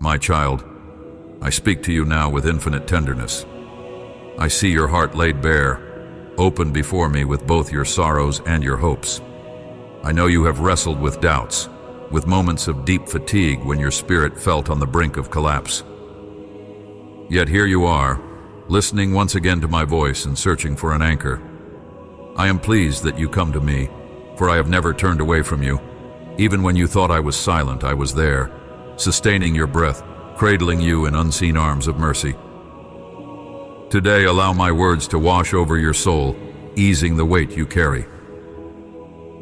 My child, I speak to you now with infinite tenderness. I see your heart laid bare, open before me with both your sorrows and your hopes. I know you have wrestled with doubts, with moments of deep fatigue when your spirit felt on the brink of collapse. Yet here you are, listening once again to my voice and searching for an anchor. I am pleased that you come to me, for I have never turned away from you. Even when you thought I was silent, I was there, sustaining your breath, cradling you in unseen arms of mercy. Today, allow my words to wash over your soul, easing the weight you carry.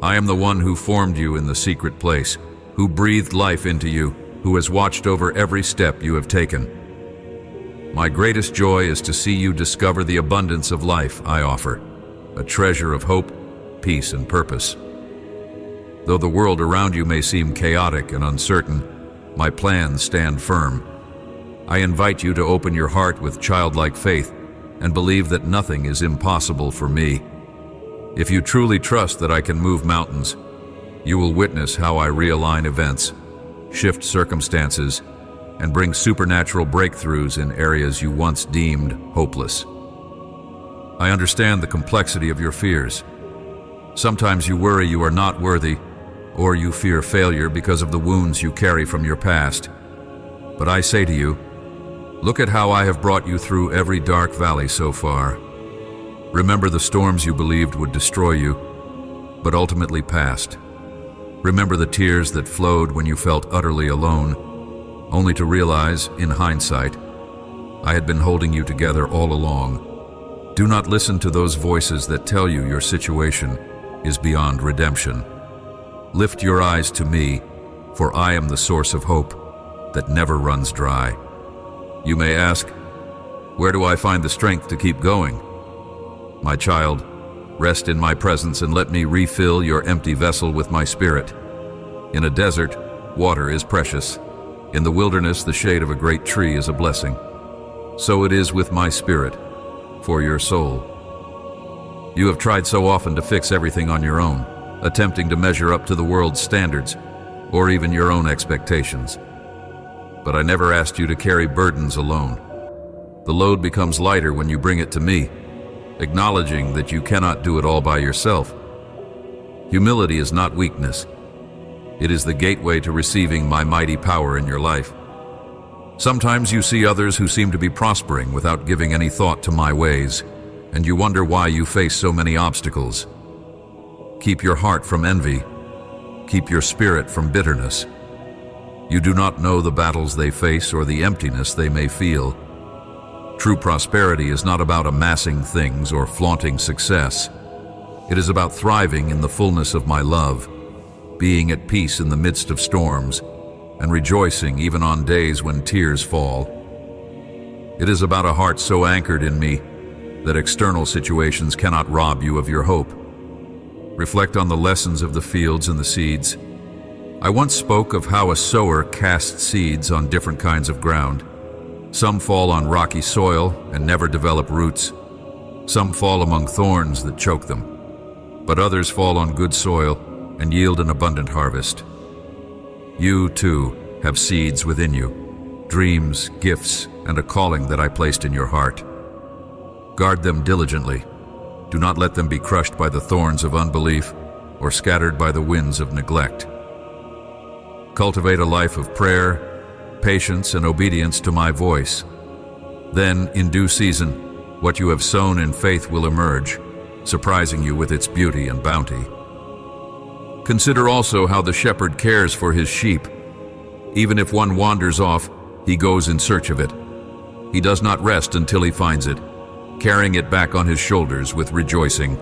I am the one who formed you in the secret place, who breathed life into you, who has watched over every step you have taken. My greatest joy is to see you discover the abundance of life I offer, a treasure of hope, peace, and purpose. Though the world around you may seem chaotic and uncertain, my plans stand firm. I invite you to open your heart with childlike faith and believe that nothing is impossible for me. If you truly trust that I can move mountains, you will witness how I realign events, shift circumstances, and bring supernatural breakthroughs in areas you once deemed hopeless. I understand the complexity of your fears. Sometimes you worry you are not worthy, or you fear failure because of the wounds you carry from your past. But I say to you, look at how I have brought you through every dark valley so far. Remember the storms you believed would destroy you, but ultimately passed. Remember the tears that flowed when you felt utterly alone, only to realize, in hindsight, I had been holding you together all along. Do not listen to those voices that tell you your situation is beyond redemption. Lift your eyes to me, for I am the source of hope that never runs dry. You may ask, where do I find the strength to keep going? My child, rest in my presence and let me refill your empty vessel with my spirit. In a desert, water is precious. In the wilderness, the shade of a great tree is a blessing. So it is with my spirit, for your soul. You have tried so often to fix everything on your own, attempting to measure up to the world's standards, or even your own expectations. But I never asked you to carry burdens alone. The load becomes lighter when you bring it to me, acknowledging that you cannot do it all by yourself. Humility is not weakness. It is the gateway to receiving my mighty power in your life. Sometimes you see others who seem to be prospering without giving any thought to my ways, and you wonder why you face so many obstacles. Keep your heart from envy. Keep your spirit from bitterness. You do not know the battles they face or the emptiness they may feel. True prosperity is not about amassing things or flaunting success. It is about thriving in the fullness of my love, being at peace in the midst of storms, and rejoicing even on days when tears fall. It is about a heart so anchored in me that external situations cannot rob you of your hope. Reflect on the lessons of the fields and the seeds. I once spoke of how a sower casts seeds on different kinds of ground. Some fall on rocky soil and never develop roots. Some fall among thorns that choke them. But others fall on good soil and yield an abundant harvest. You, too, have seeds within you, dreams, gifts, and a calling that I placed in your heart. Guard them diligently. Do not let them be crushed by the thorns of unbelief or scattered by the winds of neglect. Cultivate a life of prayer, patience, and obedience to my voice. Then, in due season, what you have sown in faith will emerge, surprising you with its beauty and bounty. Consider also how the shepherd cares for his sheep. Even if one wanders off, he goes in search of it. He does not rest until he finds it, carrying it back on his shoulders with rejoicing.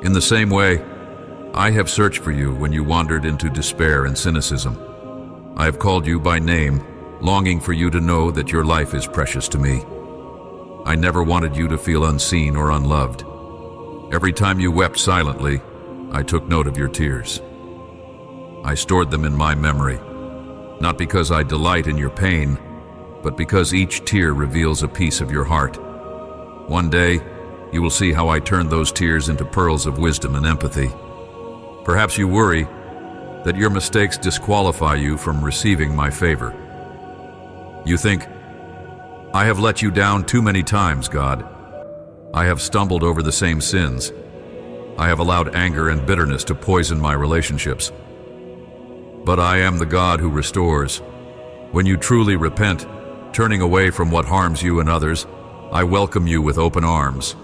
In the same way, I have searched for you when you wandered into despair and cynicism. I have called you by name, longing for you to know that your life is precious to me. I never wanted you to feel unseen or unloved. Every time you wept silently, I took note of your tears. I stored them in my memory, not because I delight in your pain, but because each tear reveals a piece of your heart. One day, you will see how I turned those tears into pearls of wisdom and empathy. Perhaps you worry that your mistakes disqualify you from receiving my favor. You think, I have let you down too many times, God. I have stumbled over the same sins. I have allowed anger and bitterness to poison my relationships. But I am the God who restores. When you truly repent, turning away from what harms you and others, I welcome you with open arms.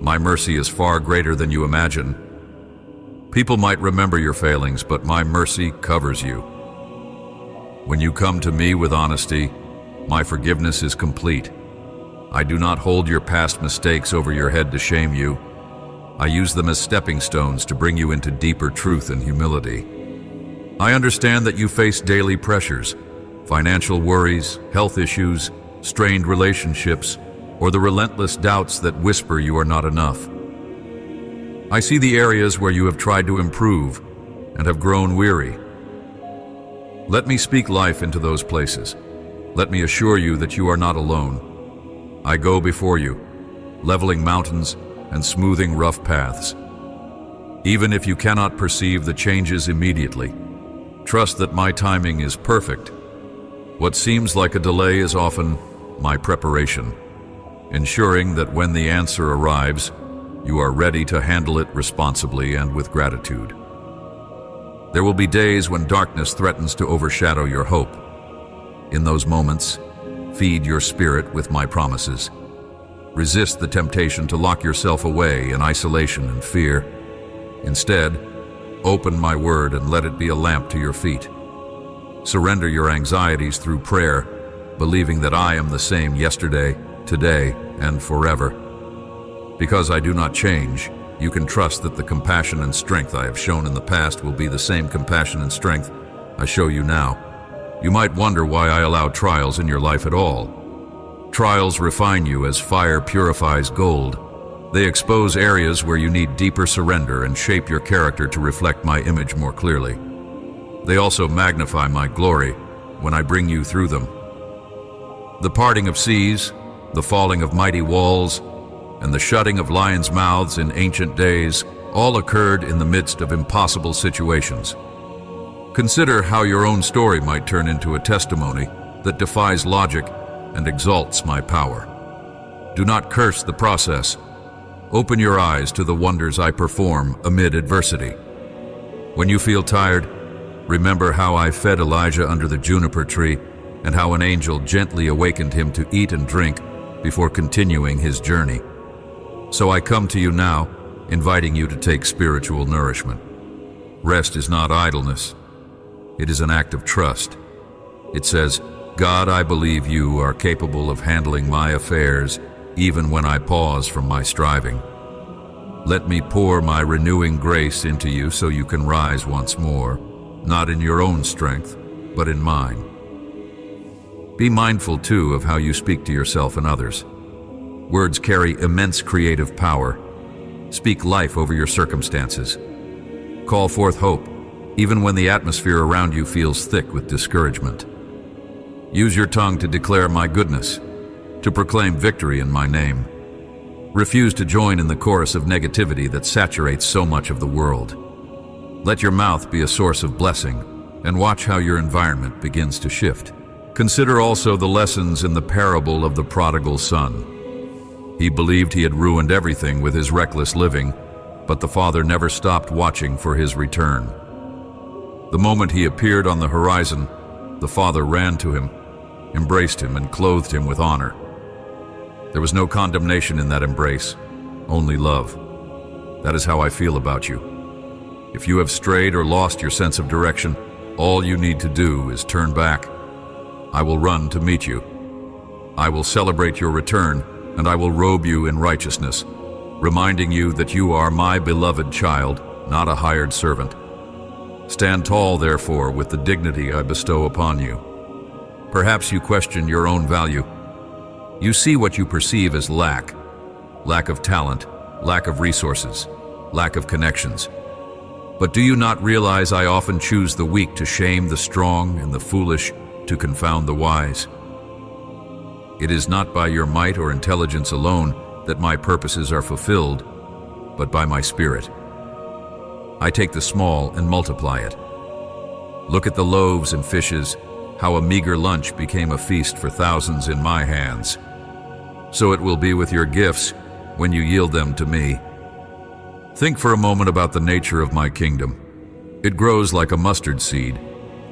My mercy is far greater than you imagine. People might remember your failings, but my mercy covers you. When you come to me with honesty, my forgiveness is complete. I do not hold your past mistakes over your head to shame you. I use them as stepping stones to bring you into deeper truth and humility. I understand that you face daily pressures, financial worries, health issues, strained relationships, or the relentless doubts that whisper you are not enough. I see the areas where you have tried to improve and have grown weary. Let me speak life into those places. Let me assure you that you are not alone. I go before you, leveling mountains and smoothing rough paths. Even if you cannot perceive the changes immediately, trust that my timing is perfect. What seems like a delay is often my preparation, ensuring that when the answer arrives, you are ready to handle it responsibly and with gratitude. There will be days when darkness threatens to overshadow your hope. In those moments, feed your spirit with my promises. Resist the temptation to lock yourself away in isolation and fear. Instead, open my word and let it be a lamp to your feet. Surrender your anxieties through prayer, believing that I am the same yesterday, today, and forever. Because I do not change, you can trust that the compassion and strength I have shown in the past will be the same compassion and strength I show you now. You might wonder why I allow trials in your life at all. Trials refine you as fire purifies gold. They expose areas where you need deeper surrender and shape your character to reflect my image more clearly. They also magnify my glory when I bring you through them. The parting of seas, the falling of mighty walls, and the shutting of lions' mouths in ancient days all occurred in the midst of impossible situations. Consider how your own story might turn into a testimony that defies logic and exalts my power. Do not curse the process. Open your eyes to the wonders I perform amid adversity. When you feel tired, remember how I fed Elijah under the juniper tree and how an angel gently awakened him to eat and drink before continuing his journey. So I come to you now, inviting you to take spiritual nourishment. Rest is not idleness. It is an act of trust. It says, God, I believe you are capable of handling my affairs even when I pause from my striving. Let me pour my renewing grace into you so you can rise once more, not in your own strength, but in mine. Be mindful, too, of how you speak to yourself and others. Words carry immense creative power. Speak life over your circumstances. Call forth hope, even when the atmosphere around you feels thick with discouragement. Use your tongue to declare my goodness, to proclaim victory in my name. Refuse to join in the chorus of negativity that saturates so much of the world. Let your mouth be a source of blessing, and watch how your environment begins to shift. Consider also the lessons in the parable of the prodigal son. He believed he had ruined everything with his reckless living, but the father never stopped watching for his return. The moment he appeared on the horizon, the father ran to him, embraced him, and clothed him with honor. There was no condemnation in that embrace, only love. That is how I feel about you. If you have strayed or lost your sense of direction, all you need to do is turn back. I will run to meet you. I will celebrate your return, and I will robe you in righteousness, reminding you that you are my beloved child, not a hired servant. Stand tall, therefore, with the dignity I bestow upon you. Perhaps you question your own value. You see what you perceive as lack of talent, lack of resources, lack of connections. But do you not realize I often choose the weak to shame the strong and the foolish to confound the wise? It is not by your might or intelligence alone that my purposes are fulfilled, but by my Spirit. I take the small and multiply it. Look at the loaves and fishes, how a meager lunch became a feast for thousands in my hands. So it will be with your gifts when you yield them to me. Think for a moment about the nature of my kingdom. It grows like a mustard seed,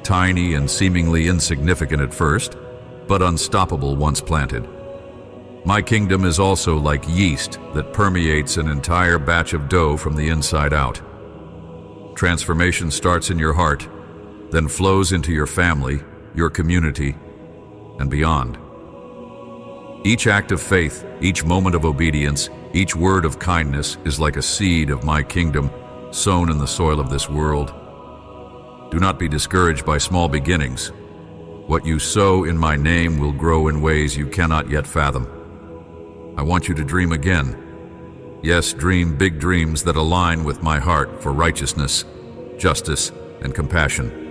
tiny and seemingly insignificant at first, but unstoppable once planted. My kingdom is also like yeast that permeates an entire batch of dough from the inside out. Transformation starts in your heart, then flows into your family, your community, and beyond. Each act of faith, each moment of obedience, each word of kindness is like a seed of my kingdom sown in the soil of this world. Do not be discouraged by small beginnings. What you sow in my name will grow in ways you cannot yet fathom. I want you to dream again. Yes, dream big dreams that align with my heart for righteousness, justice, and compassion.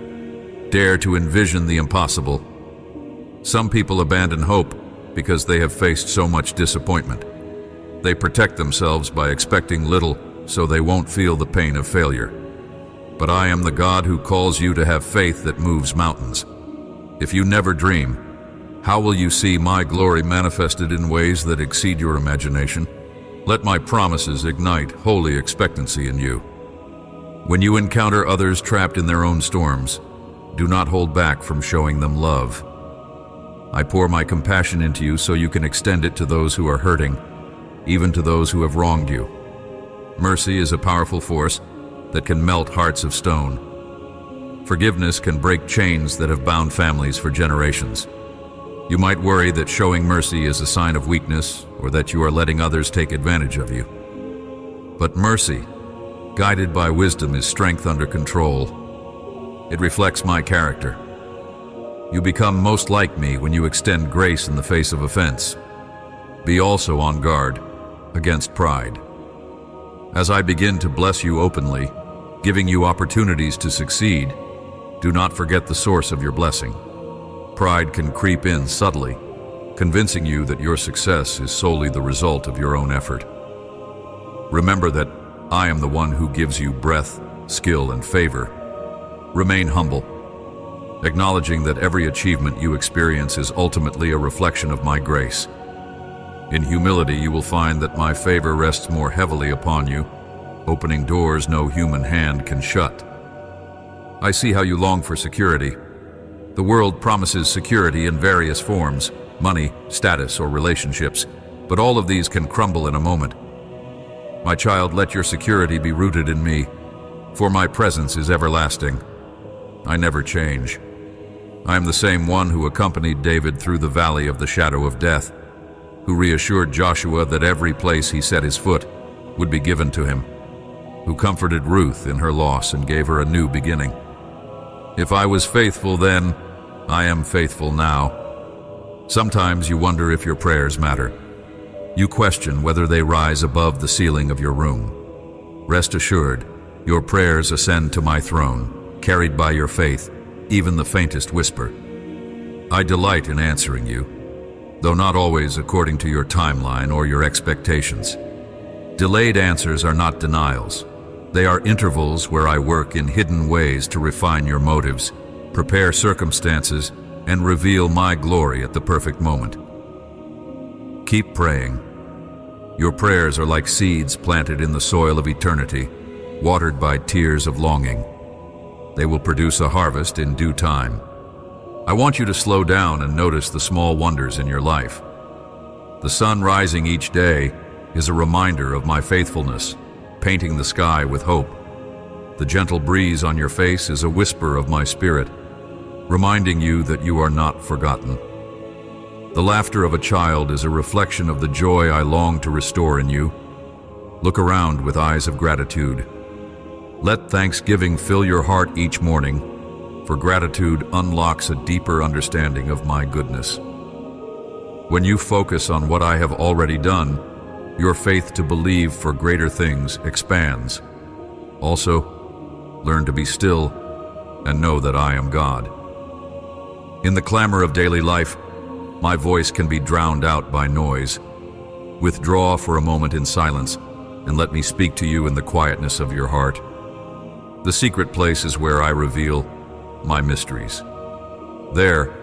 Dare to envision the impossible. Some people abandon hope because they have faced so much disappointment. They protect themselves by expecting little so they won't feel the pain of failure. But I am the God who calls you to have faith that moves mountains. If you never dream, how will you see my glory manifested in ways that exceed your imagination? Let my promises ignite holy expectancy in you. When you encounter others trapped in their own storms, do not hold back from showing them love. I pour my compassion into you so you can extend it to those who are hurting, even to those who have wronged you. Mercy is a powerful force that can melt hearts of stone. Forgiveness can break chains that have bound families for generations. You might worry that showing mercy is a sign of weakness or that you are letting others take advantage of you. But mercy, guided by wisdom, is strength under control. It reflects my character. You become most like me when you extend grace in the face of offense. Be also on guard against pride. As I begin to bless you openly, giving you opportunities to succeed, do not forget the source of your blessing. Pride can creep in subtly, convincing you that your success is solely the result of your own effort. Remember that I am the one who gives you breath, skill, and favor. Remain humble, acknowledging that every achievement you experience is ultimately a reflection of my grace. In humility, you will find that my favor rests more heavily upon you, opening doors no human hand can shut. I see how you long for security. The world promises security in various forms: money, status, or relationships, but all of these can crumble in a moment. My child, let your security be rooted in me, for my presence is everlasting. I never change. I am the same one who accompanied David through the valley of the shadow of death, who reassured Joshua that every place he set his foot would be given to him, who comforted Ruth in her loss and gave her a new beginning. If I was faithful then, I am faithful now. Sometimes you wonder if your prayers matter. You question whether they rise above the ceiling of your room. Rest assured, your prayers ascend to my throne, carried by your faith, even the faintest whisper. I delight in answering you, though not always according to your timeline or your expectations. Delayed answers are not denials. They are intervals where I work in hidden ways to refine your motives, prepare circumstances, and reveal my glory at the perfect moment. Keep praying. Your prayers are like seeds planted in the soil of eternity, watered by tears of longing. They will produce a harvest in due time. I want you to slow down and notice the small wonders in your life. The sun rising each day is a reminder of my faithfulness, painting the sky with hope. The gentle breeze on your face is a whisper of my spirit, reminding you that you are not forgotten. The laughter of a child is a reflection of the joy I long to restore in you. Look around with eyes of gratitude. Let thanksgiving fill your heart each morning, for gratitude unlocks a deeper understanding of my goodness. When you focus on what I have already done, your faith to believe for greater things expands. Also, learn to be still and know that I am God. In the clamor of daily life, my voice can be drowned out by noise. Withdraw for a moment in silence and let me speak to you in the quietness of your heart. The secret place is where I reveal my mysteries. There,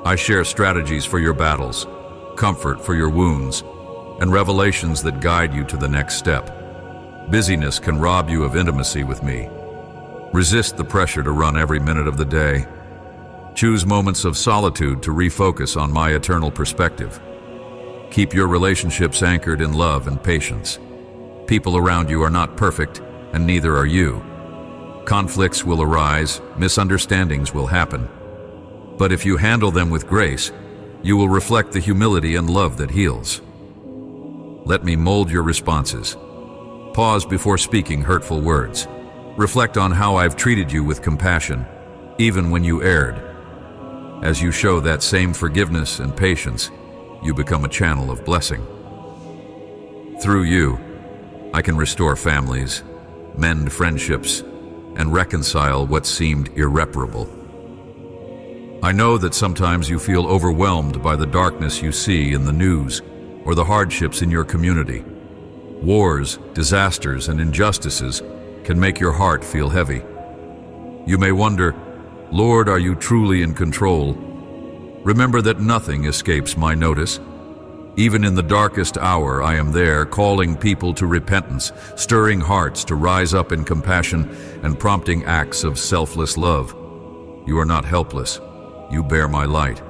I share strategies for your battles, comfort for your wounds, and revelations that guide you to the next step. Busyness can rob you of intimacy with me. Resist the pressure to run every minute of the day. Choose moments of solitude to refocus on my eternal perspective. Keep your relationships anchored in love and patience. People around you are not perfect, and neither are you. Conflicts will arise, misunderstandings will happen. But if you handle them with grace, you will reflect the humility and love that heals. Let me mold your responses. Pause before speaking hurtful words. Reflect on how I've treated you with compassion, even when you erred. As you show that same forgiveness and patience, you become a channel of blessing. Through you, I can restore families, mend friendships, and reconcile what seemed irreparable. I know that sometimes you feel overwhelmed by the darkness you see in the news or the hardships in your community. Wars, disasters, and injustices can make your heart feel heavy. You may wonder, Lord, are you truly in control? Remember that nothing escapes my notice. Even in the darkest hour, I am there, calling people to repentance, stirring hearts to rise up in compassion, and prompting acts of selfless love. You are not helpless. You bear my light.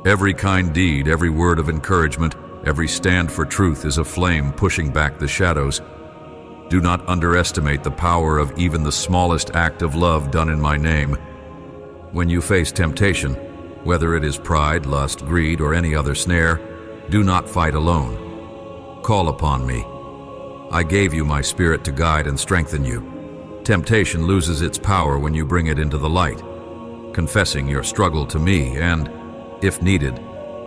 Every kind deed, every word of encouragement, every stand for truth is a flame pushing back the shadows. Do not underestimate the power of even the smallest act of love done in my name. When you face temptation, whether it is pride, lust, greed, or any other snare, do not fight alone. Call upon me. I gave you my Spirit to guide and strengthen you. Temptation loses its power when you bring it into the light, confessing your struggle to me and, if needed,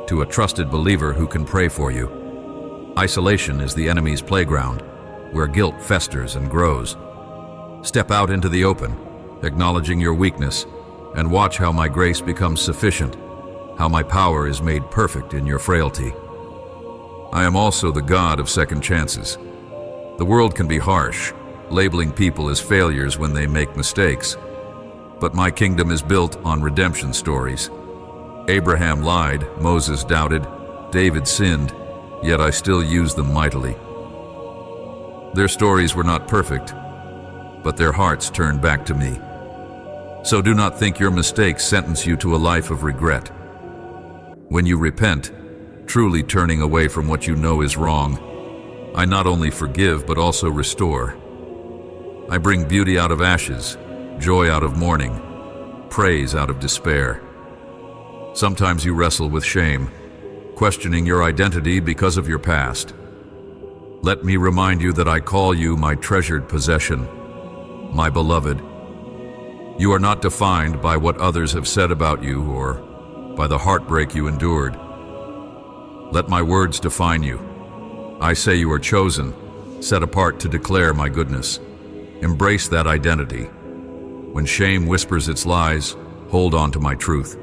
to a trusted believer who can pray for you. Isolation is the enemy's playground, where guilt festers and grows. Step out into the open, acknowledging your weakness, and watch how my grace becomes sufficient, how my power is made perfect in your frailty. I am also the God of second chances. The world can be harsh, labeling people as failures when they make mistakes. But my kingdom is built on redemption stories. Abraham lied, Moses doubted, David sinned, yet I still use them mightily. Their stories were not perfect, but their hearts turned back to me. So do not think your mistakes sentence you to a life of regret. When you repent, truly turning away from what you know is wrong, I not only forgive but also restore. I bring beauty out of ashes, joy out of mourning, praise out of despair. Sometimes you wrestle with shame, questioning your identity because of your past. Let me remind you that I call you my treasured possession, my beloved. You are not defined by what others have said about you or by the heartbreak you endured. Let my words define you. I say you are chosen, set apart to declare my goodness. Embrace that identity. When shame whispers its lies, hold on to my truth.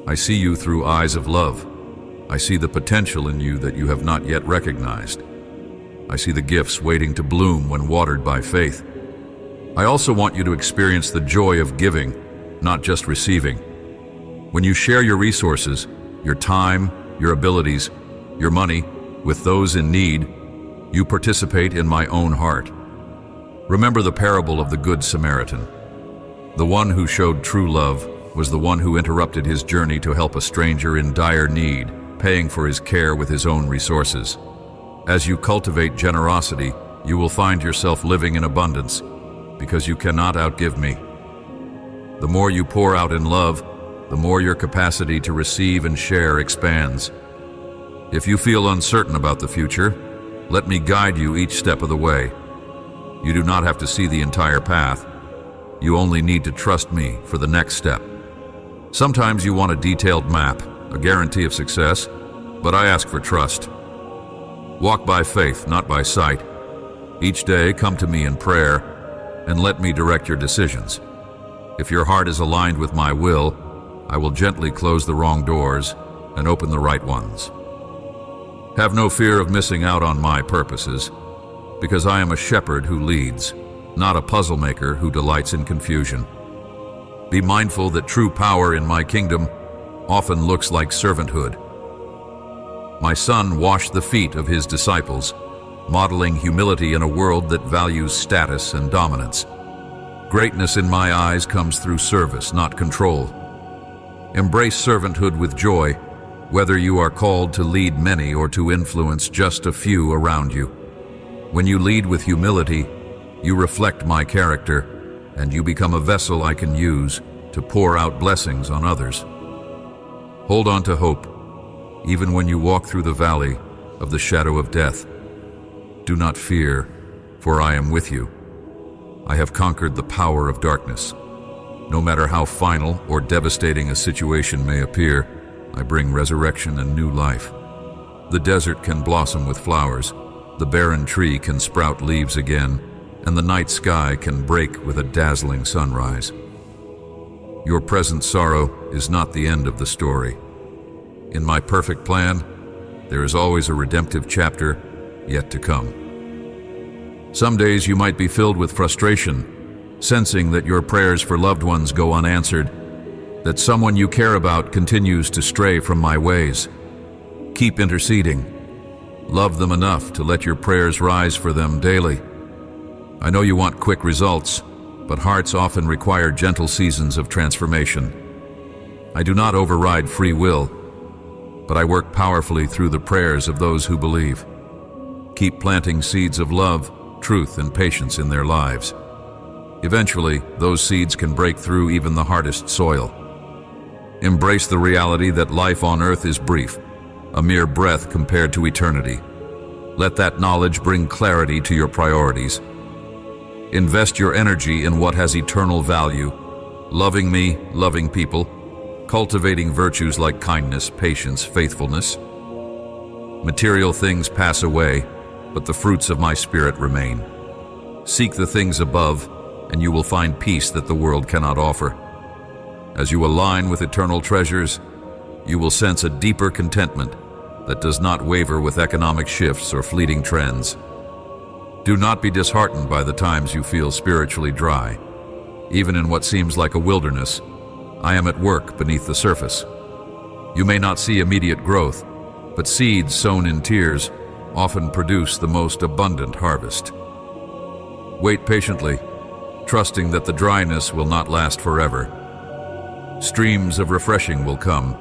I see you through eyes of love. I see the potential in you that you have not yet recognized. I see the gifts waiting to bloom when watered by faith. I also want you to experience the joy of giving, not just receiving. When you share your resources, your time, your abilities, your money, with those in need, you participate in my own heart. Remember the parable of the Good Samaritan. The one who showed true love was the one who interrupted his journey to help a stranger in dire need, paying for his care with his own resources. As you cultivate generosity, you will find yourself living in abundance, because you cannot outgive me. The more you pour out in love, the more your capacity to receive and share expands. If you feel uncertain about the future, let me guide you each step of the way. You do not have to see the entire path. You only need to trust me for the next step. Sometimes you want a detailed map, a guarantee of success, but I ask for trust. Walk by faith, not by sight. Each day, come to me in prayer, and let me direct your decisions. If your heart is aligned with my will, I will gently close the wrong doors and open the right ones. Have no fear of missing out on my purposes, because I am a shepherd who leads, not a puzzle maker who delights in confusion. Be mindful that true power in my kingdom often looks like servanthood. My son washed the feet of his disciples, modeling humility in a world that values status and dominance. Greatness in my eyes comes through service, not control. Embrace servanthood with joy, whether you are called to lead many or to influence just a few around you. When you lead with humility, you reflect my character, and you become a vessel I can use to pour out blessings on others. Hold on to hope, even when you walk through the valley of the shadow of death. Do not fear, for I am with you. I have conquered the power of darkness. No matter how final or devastating a situation may appear, I bring resurrection and new life. The desert can blossom with flowers, the barren tree can sprout leaves again, and the night sky can break with a dazzling sunrise. Your present sorrow is not the end of the story. In my perfect plan, there is always a redemptive chapter yet to come. Some days you might be filled with frustration, sensing that your prayers for loved ones go unanswered, that someone you care about continues to stray from my ways. Keep interceding. Love them enough to let your prayers rise for them daily. I know you want quick results, but hearts often require gentle seasons of transformation. I do not override free will, but I work powerfully through the prayers of those who believe. Keep planting seeds of love, truth, and patience in their lives. Eventually, those seeds can break through even the hardest soil. Embrace the reality that life on earth is brief, a mere breath compared to eternity. Let that knowledge bring clarity to your priorities. Invest your energy in what has eternal value, loving me, loving people, cultivating virtues like kindness, patience, faithfulness. Material things pass away, but the fruits of my spirit remain. Seek the things above, and you will find peace that the world cannot offer. As you align with eternal treasures, you will sense a deeper contentment that does not waver with economic shifts or fleeting trends. Do not be disheartened by the times you feel spiritually dry. Even in what seems like a wilderness, I am at work beneath the surface. You may not see immediate growth, but seeds sown in tears often produce the most abundant harvest. Wait patiently, trusting that the dryness will not last forever. Streams of refreshing will come,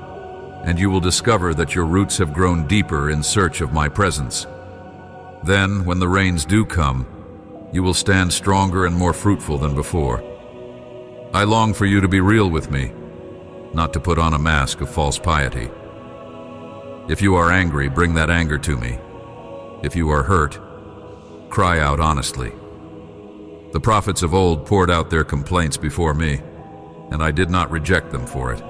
and you will discover that your roots have grown deeper in search of my presence. Then, when the rains do come, you will stand stronger and more fruitful than before. I long for you to be real with me, not to put on a mask of false piety. If you are angry, bring that anger to me. If you are hurt, cry out honestly. The prophets of old poured out their complaints before me, and I did not reject them for it.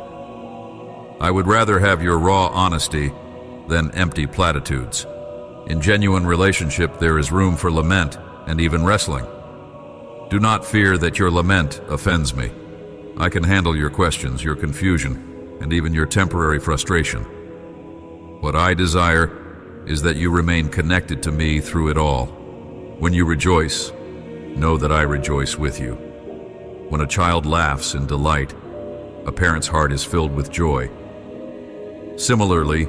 I would rather have your raw honesty than empty platitudes. In genuine relationship, there is room for lament and even wrestling. Do not fear that your lament offends me. I can handle your questions, your confusion, and even your temporary frustration. What I desire is that you remain connected to me through it all. When you rejoice, know that I rejoice with you. When a child laughs in delight, a parent's heart is filled with joy. Similarly,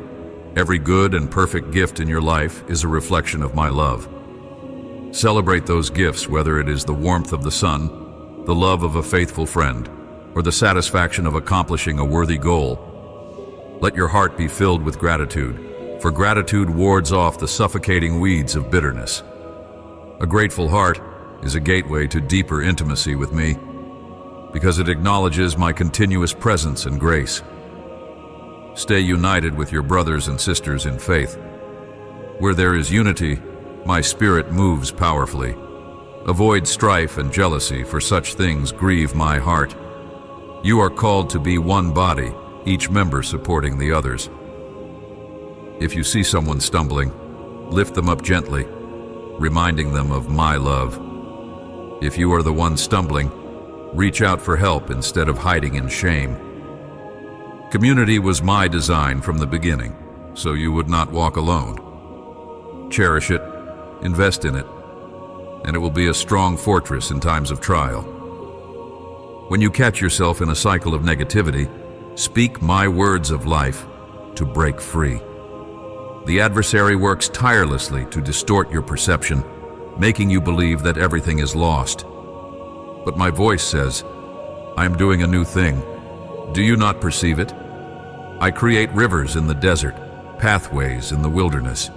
every good and perfect gift in your life is a reflection of my love. Celebrate those gifts, whether it is the warmth of the sun, the love of a faithful friend, or the satisfaction of accomplishing a worthy goal. Let your heart be filled with gratitude, for gratitude wards off the suffocating weeds of bitterness. A grateful heart is a gateway to deeper intimacy with me, because it acknowledges my continuous presence and grace. Stay united with your brothers and sisters in faith. Where there is unity, my spirit moves powerfully. Avoid strife and jealousy, for such things grieve my heart. You are called to be one body, each member supporting the others. If you see someone stumbling, lift them up gently, reminding them of my love. If you are the one stumbling, reach out for help instead of hiding in shame. Community was my design from the beginning, so you would not walk alone. Cherish it, invest in it, and it will be a strong fortress in times of trial. When you catch yourself in a cycle of negativity, speak my words of life to break free. The adversary works tirelessly to distort your perception, making you believe that everything is lost. But my voice says, I am doing a new thing. Do you not perceive it? I create rivers in the desert, pathways in the wilderness.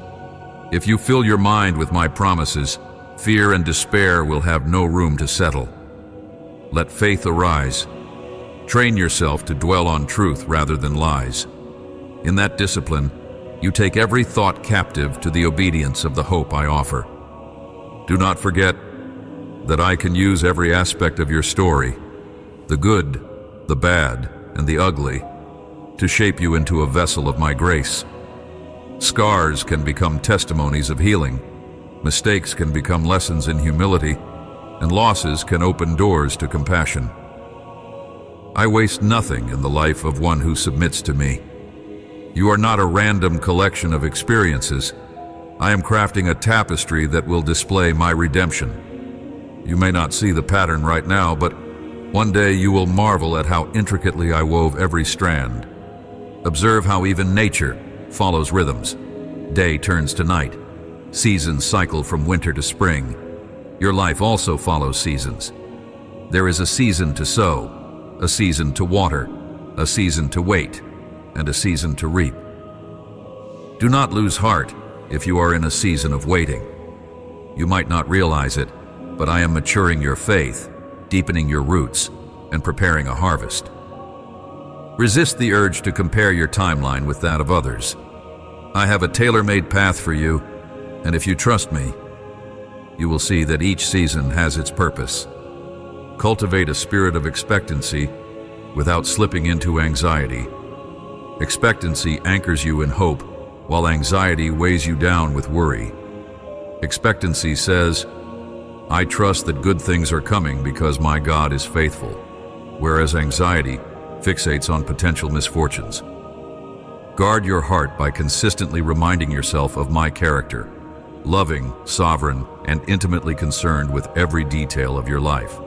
If you fill your mind with my promises, fear and despair will have no room to settle. Let faith arise. Train yourself to dwell on truth rather than lies. In that discipline, you take every thought captive to the obedience of the hope I offer. Do not forget that I can use every aspect of your story, the good, the bad, and the ugly, to shape you into a vessel of my grace. Scars can become testimonies of healing, mistakes can become lessons in humility, and losses can open doors to compassion. I waste nothing in the life of one who submits to me. You are not a random collection of experiences. I am crafting a tapestry that will display my redemption. You may not see the pattern right now, but one day you will marvel at how intricately I wove every strand. Observe how even nature follows rhythms. Day turns to night. Seasons cycle from winter to spring. Your life also follows seasons. There is a season to sow, a season to water, a season to wait, and a season to reap. Do not lose heart if you are in a season of waiting. You might not realize it, but I am maturing your faith, deepening your roots, and preparing a harvest. Resist the urge to compare your timeline with that of others. I have a tailor-made path for you, and if you trust me, you will see that each season has its purpose. Cultivate a spirit of expectancy without slipping into anxiety. Expectancy anchors you in hope, while anxiety weighs you down with worry. Expectancy says, I trust that good things are coming because my God is faithful, whereas anxiety fixates on potential misfortunes. Guard your heart by consistently reminding yourself of my character, loving, sovereign, and intimately concerned with every detail of your life.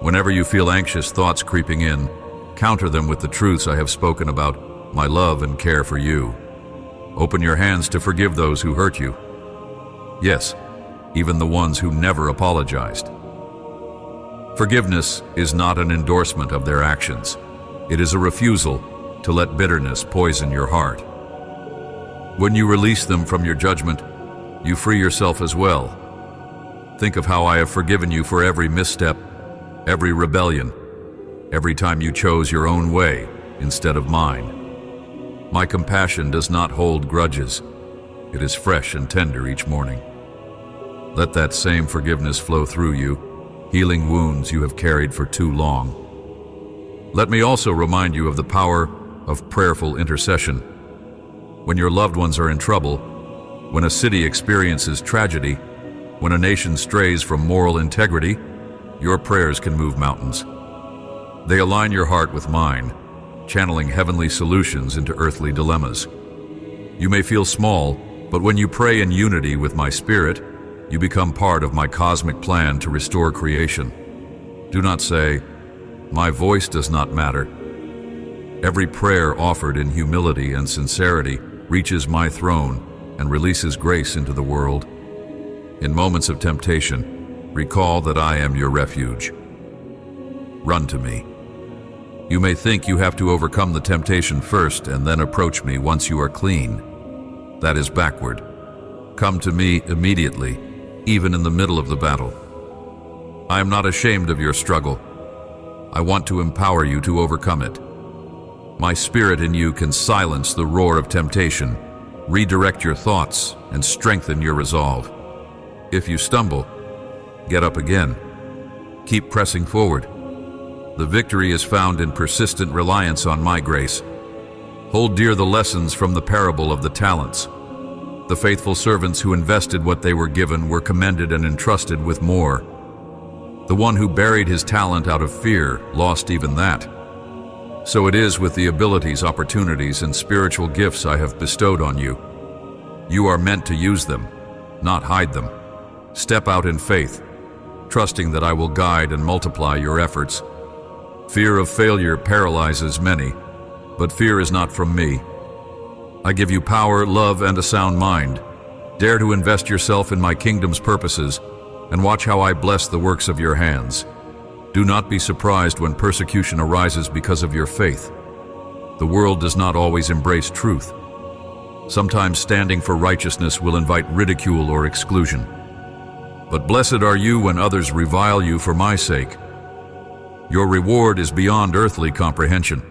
Whenever you feel anxious thoughts creeping in, counter them with the truths I have spoken about my love and care for you. Open your hands to forgive those who hurt you. Yes, even the ones who never apologized. Forgiveness is not an endorsement of their actions. It is a refusal to let bitterness poison your heart. When you release them from your judgment, you free yourself as well. Think of how I have forgiven you for every misstep, every rebellion, every time you chose your own way instead of mine. My compassion does not hold grudges. It is fresh and tender each morning. Let that same forgiveness flow through you, healing wounds you have carried for too long. Let me also remind you of the power of prayerful intercession. When your loved ones are in trouble, when a city experiences tragedy, when a nation strays from moral integrity, your prayers can move mountains. They align your heart with mine, channeling heavenly solutions into earthly dilemmas. You may feel small, but when you pray in unity with my spirit, you become part of my cosmic plan to restore creation. Do not say, my voice does not matter. Every prayer offered in humility and sincerity reaches my throne and releases grace into the world. In moments of temptation, recall that I am your refuge. Run to me. You may think you have to overcome the temptation first and then approach me once you are clean. That is backward. Come to me immediately, even in the middle of the battle. I am not ashamed of your struggle. I want to empower you to overcome it. My spirit in you can silence the roar of temptation, redirect your thoughts, and strengthen your resolve. If you stumble, get up again. Keep pressing forward. The victory is found in persistent reliance on my grace. Hold dear the lessons from the parable of the talents. The faithful servants who invested what they were given were commended and entrusted with more. The one who buried his talent out of fear lost even that. So it is with the abilities, opportunities, and spiritual gifts I have bestowed on you. You are meant to use them, not hide them. Step out in faith, trusting that I will guide and multiply your efforts. Fear of failure paralyzes many, but fear is not from me. I give you power, love, and a sound mind. Dare to invest yourself in my kingdom's purposes, and watch how I bless the works of your hands. Do not be surprised when persecution arises because of your faith. The world does not always embrace truth. Sometimes standing for righteousness will invite ridicule or exclusion. But blessed are you when others revile you for my sake. Your reward is beyond earthly comprehension.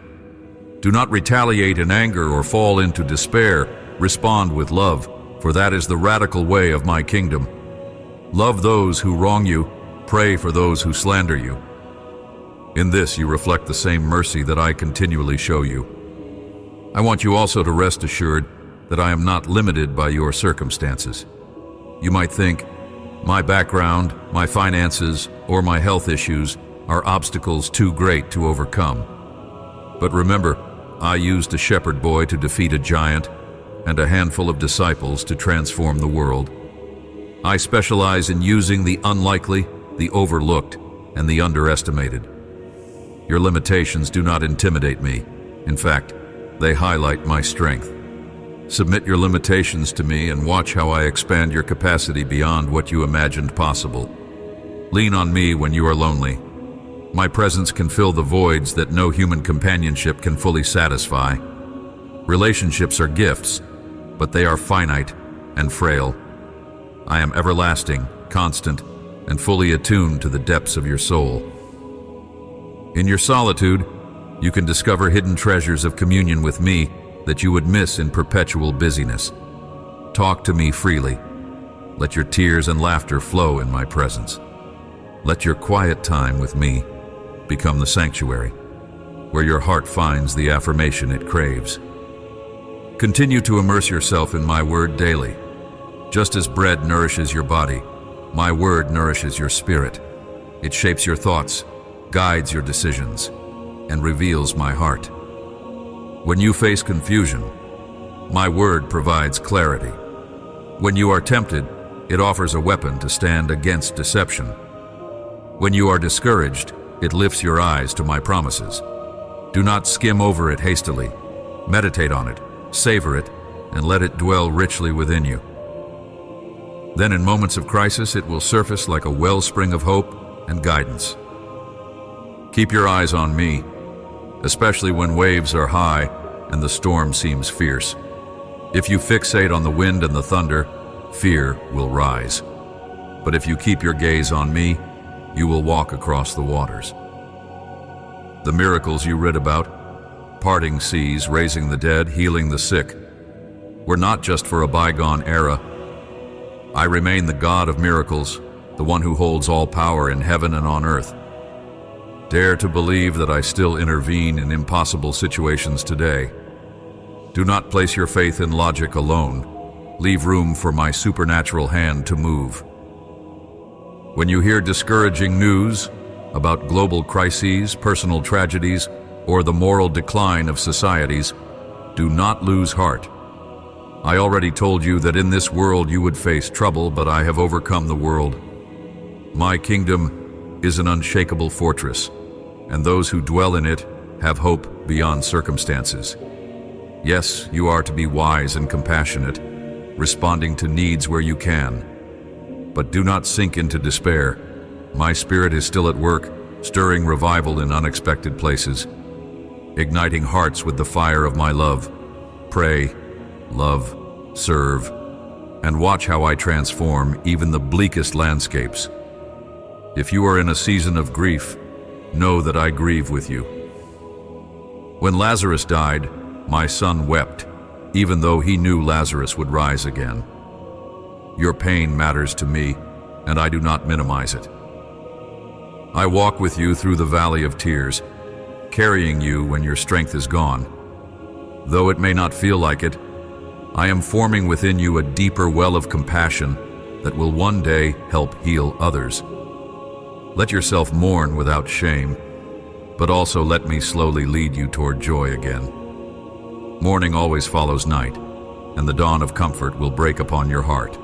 Do not retaliate in anger or fall into despair. Respond with love, for that is the radical way of my kingdom. Love those who wrong you, pray for those who slander you. In this you reflect the same mercy that I continually show you. I want you also to rest assured that I am not limited by your circumstances. You might think, my background, my finances, or my health issues are obstacles too great to overcome. But remember, I used a shepherd boy to defeat a giant and a handful of disciples to transform the world. I specialize in using the unlikely, the overlooked, and the underestimated. Your limitations do not intimidate me. In fact, they highlight my strength. Submit your limitations to me and watch how I expand your capacity beyond what you imagined possible. Lean on me when you are lonely. My presence can fill the voids that no human companionship can fully satisfy. Relationships are gifts, but they are finite and frail. I am everlasting, constant, and fully attuned to the depths of your soul. In your solitude, you can discover hidden treasures of communion with me that you would miss in perpetual busyness. Talk to me freely. Let your tears and laughter flow in my presence. Let your quiet time with me become the sanctuary, where your heart finds the affirmation it craves. Continue to immerse yourself in my word daily. Just as bread nourishes your body, my word nourishes your spirit. It shapes your thoughts, guides your decisions, and reveals my heart. When you face confusion, my word provides clarity. When you are tempted, it offers a weapon to stand against deception. When you are discouraged, it lifts your eyes to my promises. Do not skim over it hastily. Meditate on it, savor it, and let it dwell richly within you. Then in moments of crisis, it will surface like a wellspring of hope and guidance. Keep your eyes on me, especially when waves are high and the storm seems fierce. If you fixate on the wind and the thunder, fear will rise. But if you keep your gaze on me, you will walk across the waters. The miracles you read about, parting seas, raising the dead, healing the sick, were not just for a bygone era. I remain the God of miracles, the one who holds all power in heaven and on earth. Dare to believe that I still intervene in impossible situations today. Do not place your faith in logic alone. Leave room for my supernatural hand to move. When you hear discouraging news about global crises, personal tragedies, or the moral decline of societies, do not lose heart. I already told you that in this world you would face trouble, but I have overcome the world. My kingdom is an unshakable fortress, and those who dwell in it have hope beyond circumstances. Yes, you are to be wise and compassionate, responding to needs where you can. But do not sink into despair. My spirit is still at work, stirring revival in unexpected places, igniting hearts with the fire of my love. Pray, love, serve, and watch how I transform even the bleakest landscapes. If you are in a season of grief, know that I grieve with you. When Lazarus died, my son wept, even though he knew Lazarus would rise again. Your pain matters to me, and I do not minimize it. I walk with you through the valley of tears, carrying you when your strength is gone. Though it may not feel like it, I am forming within you a deeper well of compassion that will one day help heal others. Let yourself mourn without shame, but also let me slowly lead you toward joy again. Morning always follows night, and the dawn of comfort will break upon your heart.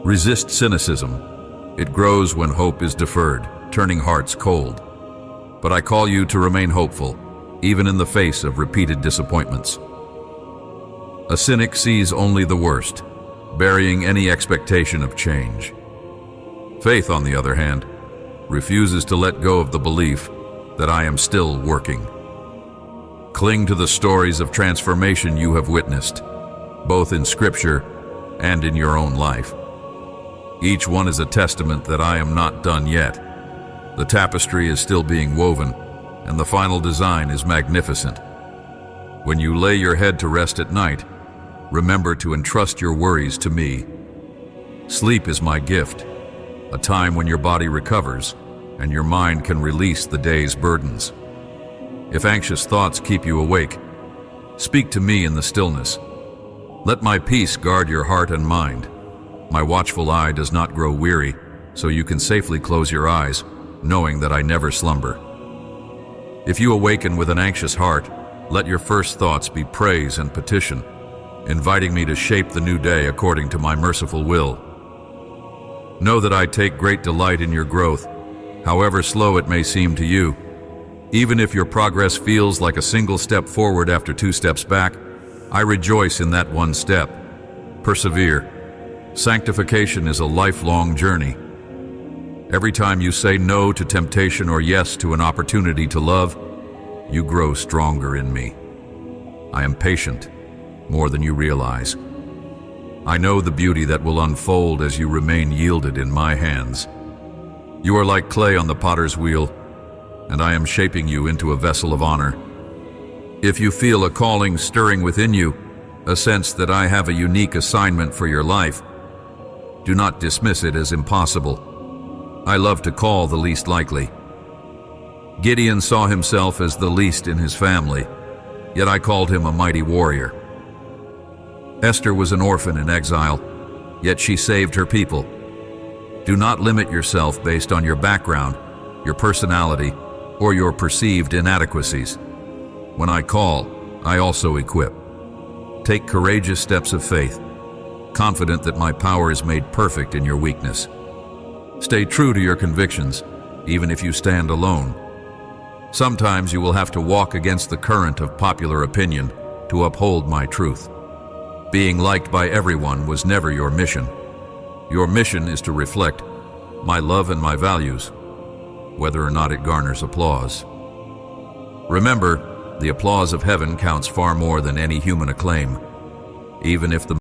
Resist cynicism. It grows when hope is deferred, turning hearts cold. but I call you to remain hopeful, even in the face of repeated disappointments. A cynic sees only the worst, burying any expectation of change. Faith, on the other hand, refuses to let go of the belief that I am still working. Cling to the stories of transformation you have witnessed, both in Scripture and in your own life. Each one is a testament that I am not done yet. The tapestry is still being woven, and the final design is magnificent. When you lay your head to rest at night, remember to entrust your worries to me. Sleep is my gift, a time when your body recovers and your mind can release the day's burdens. If anxious thoughts keep you awake, speak to me in the stillness. Let my peace guard your heart and mind. My watchful eye does not grow weary, so you can safely close your eyes, knowing that I never slumber. If you awaken with an anxious heart, let your first thoughts be praise and petition, inviting me to shape the new day according to my merciful will. Know that I take great delight in your growth, however slow it may seem to you. Even if your progress feels like a single step forward after 2 steps back, I rejoice in that one step. Persevere. Sanctification is a lifelong journey. Every time you say no to temptation or yes to an opportunity to love, you grow stronger in me. I am patient, more than you realize. I know the beauty that will unfold as you remain yielded in my hands. You are like clay on the potter's wheel, and I am shaping you into a vessel of honor. If you feel a calling stirring within you, a sense that I have a unique assignment for your life, do not dismiss it as impossible. I love to call the least likely. Gideon saw himself as the least in his family, yet I called him a mighty warrior. Esther was an orphan in exile, yet she saved her people. Do not limit yourself based on your background, your personality, or your perceived inadequacies. When I call, I also equip. Take courageous steps of faith, confident that my power is made perfect in your weakness. Stay true to your convictions, even if you stand alone. Sometimes you will have to walk against the current of popular opinion to uphold my truth. Being liked by everyone was never your mission. Your mission is to reflect my love and my values, whether or not it garners applause. Remember, the applause of heaven counts far more than any human acclaim, even if the